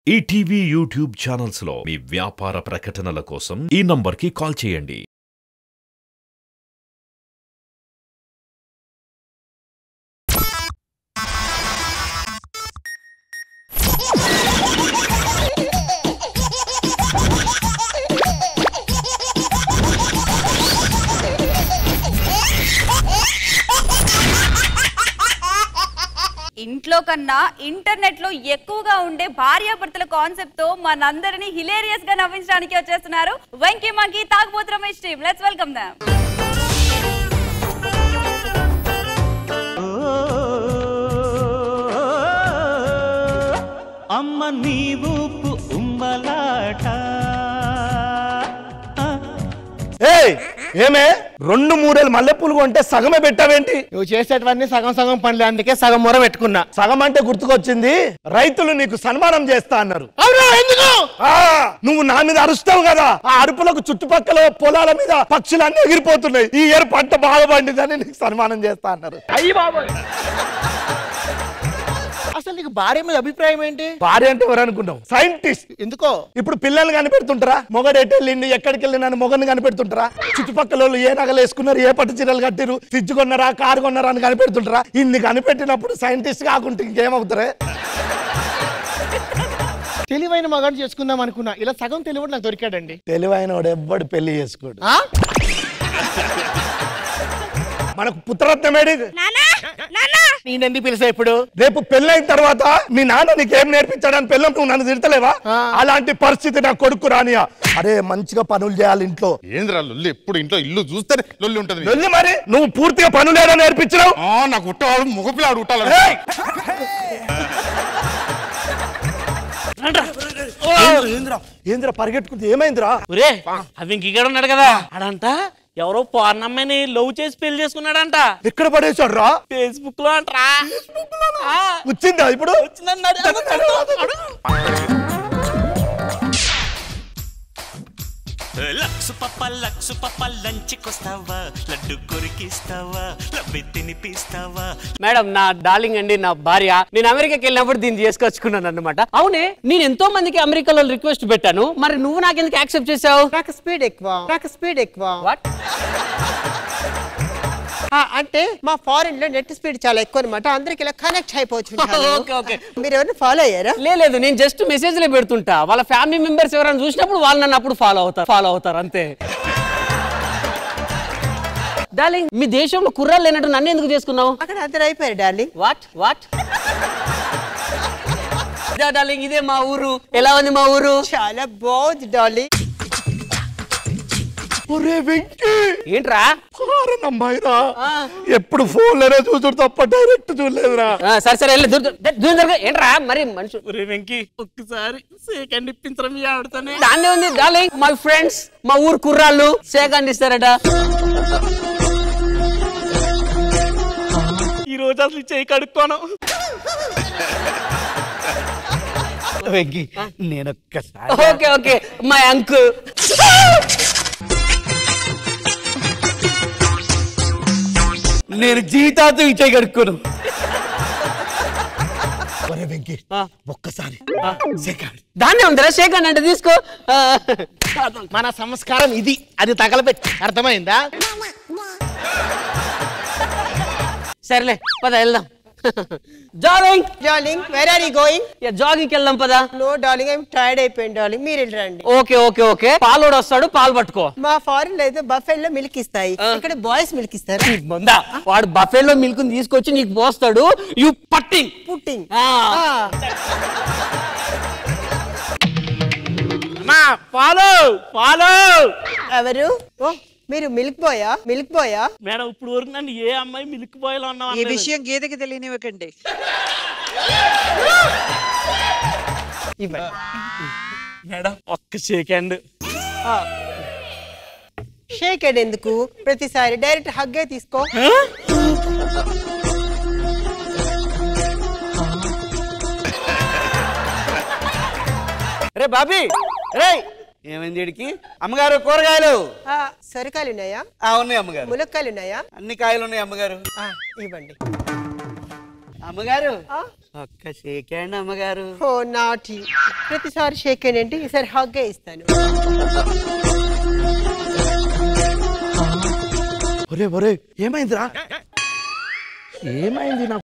ETV YouTube channels లో మీ వ్యాపార ప్రకటనల కోసం ఈ నంబర్కి కాల్ చేయండి. ఇంట్లో కన్నా ఇంటర్నెట్ లో ఎక్కువగా ఉండే భార్యాభర్తల కాన్సెప్ట్ తో మనందరినీ హిలేరియస్ గా నవ్వించడానికి వచ్చేస్తున్నారు వెంకీ మంకీ తాగుబోతు Ramesh team. Let's welcome them. అమ్మ నీవు ఉమ్మలాట ఏమే 2-3 మల్లెపూలు కొంటే సగమే పెట్టావేంటి? నువ్వు చేసేటవన్నీ సగం సగం పనులు, అందుకే సగం మొర పెట్టుకున్నా. సగం అంటే గుర్తుకొచ్చింది, రైతులు నీకు సన్మానం చేస్తా అన్నారు. నువ్వు నా మీద అరుస్తావు కదా, ఆ అరుపులకు చుట్టుపక్కల పొలాల మీద పక్షులన్నీ ఎగిరిపోతున్నాయి. ఈ ఏరు పంట బాగా పండిందని నీకు సన్మానం చేస్తా అన్నారు. అయ్యి బాబు, అసలు నీకు భార్య మీద అభిప్రాయం ఏంటి? భార్య అంటే ఎవరు అనుకుంటావు? సైంటిస్ట్. ఎందుకో? ఇప్పుడు పిల్లల్ని కనిపెడుతుంటారా? మొగడు ఎటు వెళ్ళింది, ఎక్కడికి వెళ్ళినా మొగని కనిపెడుతుంటారా? చుట్టుపక్కల వాళ్ళు ఏ నగలు వేసుకున్నారు, ఏ పట్టు చీరలు కట్టిరు, ఫ్రిడ్జ్ కొన్నారా, కారు కొన్నారా అని కనిపెడుతుంటారా? ఇన్ని కనిపెట్టినప్పుడు సైంటిస్ట్ కాకుంటే ఇంకేమవుతారే? తెలివైన మగాడు చేసుకుందాం అనుకున్నా, ఇలా సగం తెలివి నాకు దొరికాడండి. తెలివైన వాడు ఎవ్వడు పెళ్లి చేసుకోడు. మనకు పుత్రరత్నమేడి. నేనెందుకు పిలిచా ఇప్పుడు? రేపు పెళ్ళైన తర్వాత మీ నాన్న నీకేం నేర్పించాడని పెళ్ళం నువ్వు నన్ను తిడతలేవా? అలాంటి పరిస్థితి నా కొడుకు రానియా. అరే మంచిగా పనులు చేయాలి ఇంట్లో. ఏంద్రా లొల్లి? ఎప్పుడు ఇంట్లో ఇల్లు చూస్తేనే లొల్లి ఉంటది. లొల్లి మరి నువ్వు పూర్తిగా పనులేదో నేర్పించడం. నాకు ఉట్టవాడు మగపిల్లాడు ఉట్టాలి. ఏంద్రా పరిగెట్టుకుంది, ఏమైందిరా? అవి ఇంకెక్కడ ఉన్నాడు కదా అడంట, ఎవరో పౌర్ణమ్మని లవ్ చేసి పెళ్లి చేసుకున్నాడంట. ఎక్కడ పడేసాడు రా? ఫేస్బుక్ లో అంటరా. వచ్చిందా ఇప్పుడు? లక్సు పప్ప లంచ్కొస్తావా, లడ్డు కొరికిస్తావా, లవ్వి తినిపిస్తావా? మేడం, నా డార్లింగ్ అండి, నా భార్య. నేను అమెరికాకి వెళ్ళినప్పుడు దీన్ని చేసుకొచ్చుకున్నాను అన్నమాట. అవునే, నేను ఎంతో మందికి అమెరికాలో రిక్వెస్ట్ పెట్టాను, మరి నువ్వు నాకెందుకు యాక్సెప్ట్ చేసావు? నాకు స్పీడ్ ఎక్కువ. వాట్? అంటే మా ఫారెన్ లో నెట్ స్పీడ్ చాలా ఎక్కువ అనమాట, అందరికి ఇలా కనెక్ట్ అయిపోవచ్చు. ఓకే. మీరు ఎవరిని ఫాలో అయ్యారా? లేదు, నేను జస్ట్ మెసేజ్లే పెడుతుంటా. వాళ్ళ ఫ్యామిలీ మెంబర్స్ ఎవరైనా చూసినప్పుడు వాళ్ళు నన్ను అప్పుడు ఫాలో అవుతారు అంతే. డార్లింగ్, మీ దేశంలో కుర్రాలు లేనట్టు నన్ను ఎందుకు చేసుకున్నావు? అక్కడ అందరు అయిపోయారు డార్లింగ్. వాట్? డార్లింగ్, ఇదే మా ఊరు. ఎలా ఉంది మా ఊరు? చాలా బాగుంది డార్లింగ్. ఏంట్రా? అమ్మాయిరా, ఎప్పుడు ఫోన్ లోనే చూసుడు తప్ప డైరెక్ట్ చూడలేదురా. సరే ఏంట్రా మరి మనిషి వెంకీ, ఒక్కసారి సేకండ్ ఇప్పించడం ఆడుతానే. దాన్నే ఉంది డార్లింగ్, మై ఫ్రెండ్స్, మా ఊరు కుర్రాళ్ళు సేకండ్ ఇస్తారట. ఈ రోజు అసలు చేయి కడుక్కోను. వెంకీ, నేను ఒక్కసారి. Okay, my uncle. నేను జీవితాంతం ఇచ్చే కడుక్కోను. వెంకీ, ఒక్కసారి దాన్నే ఉందిరా సేకండ్ అంటే తీసుకో. మన సంస్కారం ఇది, అది తగలబెట్టి. అర్థమైందా? సరేలే, పద వెళ్దాం. Jogging. Where are you going? జాగింగ్కి వెళ్దాం పద. నో డార్లింగ్, ఐఎమ్ టైర్డ్ అయిపోయింది డార్లింగ్, మీరు వెళ్ళండి. ఓకే. పాలోడు వస్తాడు, పాలు పట్టుకో. మా ఫారెన్ లో అయితే బఫెల్లో మిల్క్ ఇస్తాయి, ఇక్కడ బాయ్స్ మిల్క్ ఇస్తారు. వాడు బఫెల్లో మిల్క్ తీసుకొచ్చి నీకు పోస్తాడు. You putting. ఫాలో. ఎవరు? మీరు మిల్క్ బాయా? మేడం, ఇప్పుడు వరకు నన్ను ఏ అమ్మాయి మిల్క్ బాయ్ లో ఉన్నా? ఈ విషయం గీతకి తెలియనివ్వకండి. మేడం, ఒక్క సెకండ్. షేక్ హ్యాండ్ ఎందుకు? ప్రతిసారి డైరెక్ట్ హగ్గే తీసుకో. రే బాబీ, రే ఏమైంది వీడికి? అమ్మగారు, కూరగాయలు. సొరకాయలు ఉన్నాయా? ఉన్నాయి అమ్మగారు. ములక్కాయలు ఉన్నాయా? అన్ని కాయలు ఉన్నాయి అమ్మగారు. ఇవ్వండి. అమ్మగారు, ఒక్క షేకండి అమ్మగారు. ఓ నాటి, ప్రతిసారి షేక్ అండి, ఈసారి హగ్గే ఇస్తాను. ఒరే ఒరే ఏమైందిరా? ఏమైంది నాకు?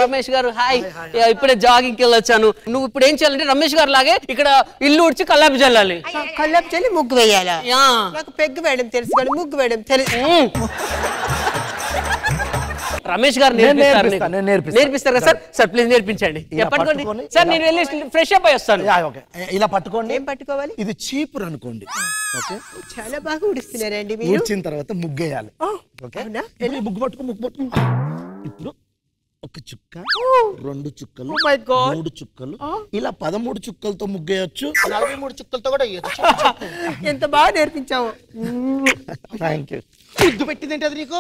రమేష్ గారు హాయ్. ఇప్పుడే జాగింగ్కి వెళ్ళొచ్చాను. నువ్వు ఇప్పుడు ఏం చేయాలంటే రమేష్ గారు లాగే ఇక్కడ ఇల్లు ఉడిచి కల్లాపి చల్లాలి. కల్లాపి చల్లి ముగ్గు వేయాలా? నాకు పెగ్గు వేయడం తెలుసు కానీ ముగ్గు వేయడం తెలుసు. రమేష్ గారు నేర్పిస్తారు కదా సార్? సార్ ప్లీజ్ నేర్పించండి. పట్టుకోండి సార్, నేను వెళ్ళి ఫ్రెష్ అప్ అయి వస్తాను. ఇలా పట్టుకోండి. ఏం పట్టుకోవాలి? ఇది చీపురు అనుకోండి. ఓకే, చాలా బాగా ఉడిస్తున్నారండి మీరు. ఉడిచిన తర్వాత ముగ్గేయాలి. ఓకే, ముగ్గు పట్టుకో. ఇప్పుడు ఒక చుక్క, 2 చుక్కలు, 3 చుక్కలు, ఇలా 13 చుక్కలతో ముగ్గేయచ్చు. 43 చుక్కలతో కూడా ఎంత బాగా నేర్పించావు. Thank you. ముద్దు పెట్టిందంటే అది నీకు.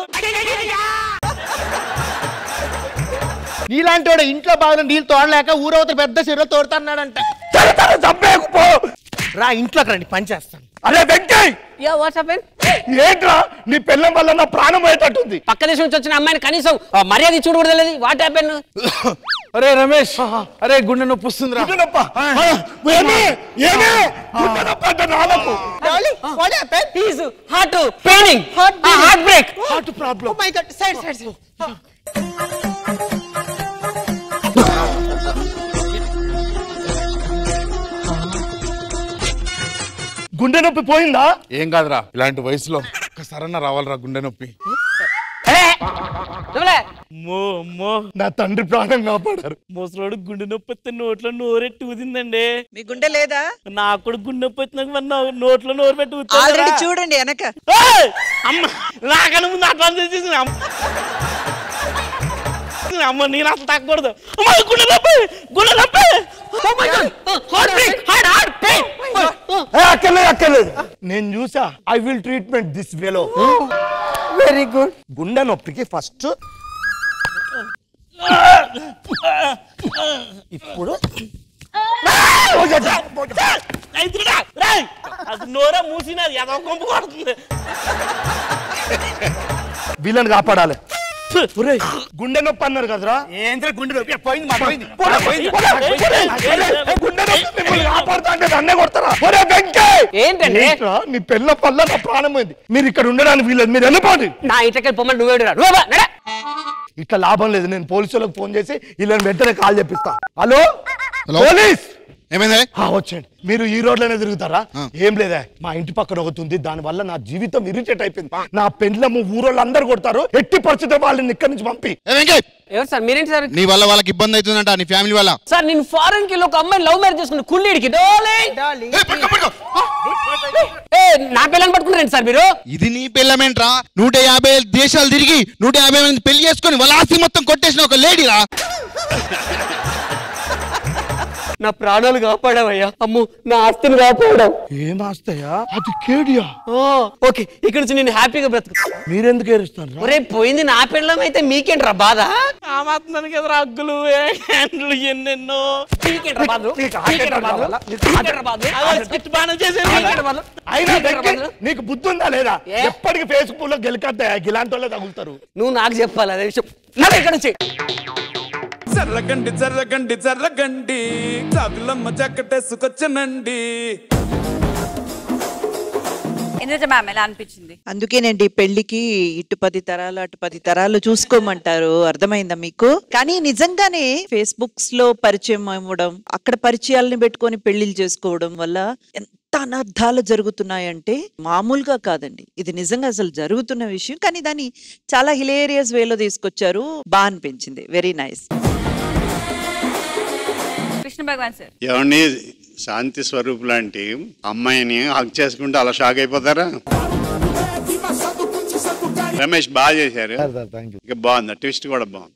నీలాంటి వాడు ఇంట్లో బాగా నీళ్ళు తోడలేక ఊరవతల పెద్ద చెరువు తోడుతున్నాడంట. రా ఇంట్లోకి రండి, పని చేస్తాను. అరే వెంకయ్, ఏంట్రా నీ పెళ్ళం వల్ల నా ప్రాణం పోయేటట్టుంది. పక్క దేశం నుంచి వచ్చిన అమ్మాయిని కనీసం మర్యాద చూడకూడదు. What happen? అరే రమేష్, అరే గుండె నొప్పి వస్తుందిరా. Heart paining, heart break, heart problem. Oh my god, side side side. గుండె నొప్పి పోయిందా? ఏం కాదురా, ఇలాంటి వయసులో ఒక్కసారన్నా రావాలరా గుండె నొప్పి. నా తండ్రి ప్రాణం కాపాడారు. ముసలోడు గుండె నొప్పి వస్తే నోట్లో నోరెట్టి ఊదిందండి. మీ గుండె లేదా? నాకు కూడా గుండె నొప్పి వచ్చినాక నోట్లో నోరు పెట్టి ఆల్రెడీ చూడండి వెనక. అమ్మ నాకన్నా ముందు అట్లా చేసేసి అమ్మ నేను అసలు తగ్గకూడదు. గుండె నొప్పి, గుండె నొప్పి. అక్కర్లేదు, నేను చూసా. ఐ విల్ ట్రీట్మెంట్ దిస్ వేలో. Very good. గుండె నొప్పికి ఫస్ట్ ఇప్పుడు నోరా మూసినది ఏదో కొంపు కొడుతుంది. వీళ్ళని కాపాడాలి. గుండె నొప్పి అన్నారు కదరా? ఏంద్ర గుండె నొప్పి పోయింది. గుండె నొప్పి కాపాడుతా అంటే నన్నే కొడతారా? ఏంటండి నీ పెళ్ళ పల్ల నా ప్రాణం పోయింది. మీరు ఇక్కడ ఉండడానికి వీళ్ళది, మీరు వెళ్ళిపోండి. నా ఇంటికి పొమ్మని నువ్వే. ఇట్లా లాభం లేదు. నేను పోలీసులకు ఫోన్ చేసి వీళ్ళని వెంటనే కాల్ చెప్పిస్తా. హలో పోలీస్, ఏమైంది? వచ్చేయండి. మీరు ఈ రోడ్లోనే తిరుగుతారా? ఏం లేదా, మా ఇంటి పక్కన ఒకటి, దాని వల్ల నా జీవితం ఇరిటేట్ అయిపోయింది. నా పెండ్లము ఊరోళ్ళు అందరు కొడతారు. ఎట్టి పరిస్థితి వాళ్ళని ఇక్కడి నుంచి పంపి. ఎవరు సార్? మీరేంటి సార్? నీ వల్ల వాళ్ళకి ఇబ్బంది అవుతుందంట, నీ ఫ్యామిలీ వల్ల. సార్ నేను ఫారెన్ కి ఒక అమ్మాయిని లవ్ మ్యారేజ్ చేసుకుని కుళ్ళీడికి నా పిల్లని పట్టుకున్నారండి సార్ మీరు? ఇది నీ పిల్లమేంట్రా? 150 దేశాలు తిరిగి 150 మంది పెళ్లి చేసుకుని వాళ్ళ ఆస్తి మొత్తం కొట్టేసిన ఒక లేడీరా. నా ప్రాణాలు కాపాడావయ్యా. అమ్ము నా ఆస్తిని కాపాడావు. ఏం ఆస్తయా? అది కేడియా? ఓకే, ఇక్కడ నుంచి నేను హ్యాపీగా బ్రతుకు. మీరెందుకు ఏరుస్తారు? ఒరే పోయింది నా పిల్లం అయితే మీకేంట్రా బాధ? ఆమాత్మానికి ఎదురు అగ్గులు ఎన్నెన్నో. నీకు బుద్ధి ఉందా లేదా? ఎప్పటికి ఫేస్బుక్ లో గెలికద్దా ఇలాంటి వాళ్ళే తగులుతారు. నువ్వు నాకు చెప్పాలి అదే విషయం. నా ఇక్కడ నుంచి జర్రగండి జర్రగండి జర్రగండి చాదులమ్మ జక్కటేసుకొచ్చనండి. మ్యామ్ ఎలా అనిపించింది? అందుకేనండి పెళ్లికి ఇటు 10 తరాలు అటు 10 తరాలు చూసుకోమంటారు. అర్థమైందా మీకు? కానీ నిజంగానే ఫేస్బుక్స్ లో పరిచయం అవ్వడం, అక్కడ పరిచయాలను పెట్టుకొని పెళ్లిళ్ళు చేసుకోవడం వల్ల ఎంత అనర్థాలు జరుగుతున్నాయంటే మామూలుగా కాదండి. ఇది నిజంగా అసలు జరుగుతున్న విషయం. కానీ దాన్ని చాలా హిలేరియస్ వేలో తీసుకొచ్చారు. బాగా అనిపించింది. Very nice. Krishna Bhagavan sir, ఏమండి శాంతి స్వరూప్ లాంటి అమ్మాయిని హక్ చేసుకుంటే అలా షాక్ అయిపోతారా? రమేష్ బాగా చేశారు. బాగుంది, ట్విస్ట్ కూడా బాగుంది.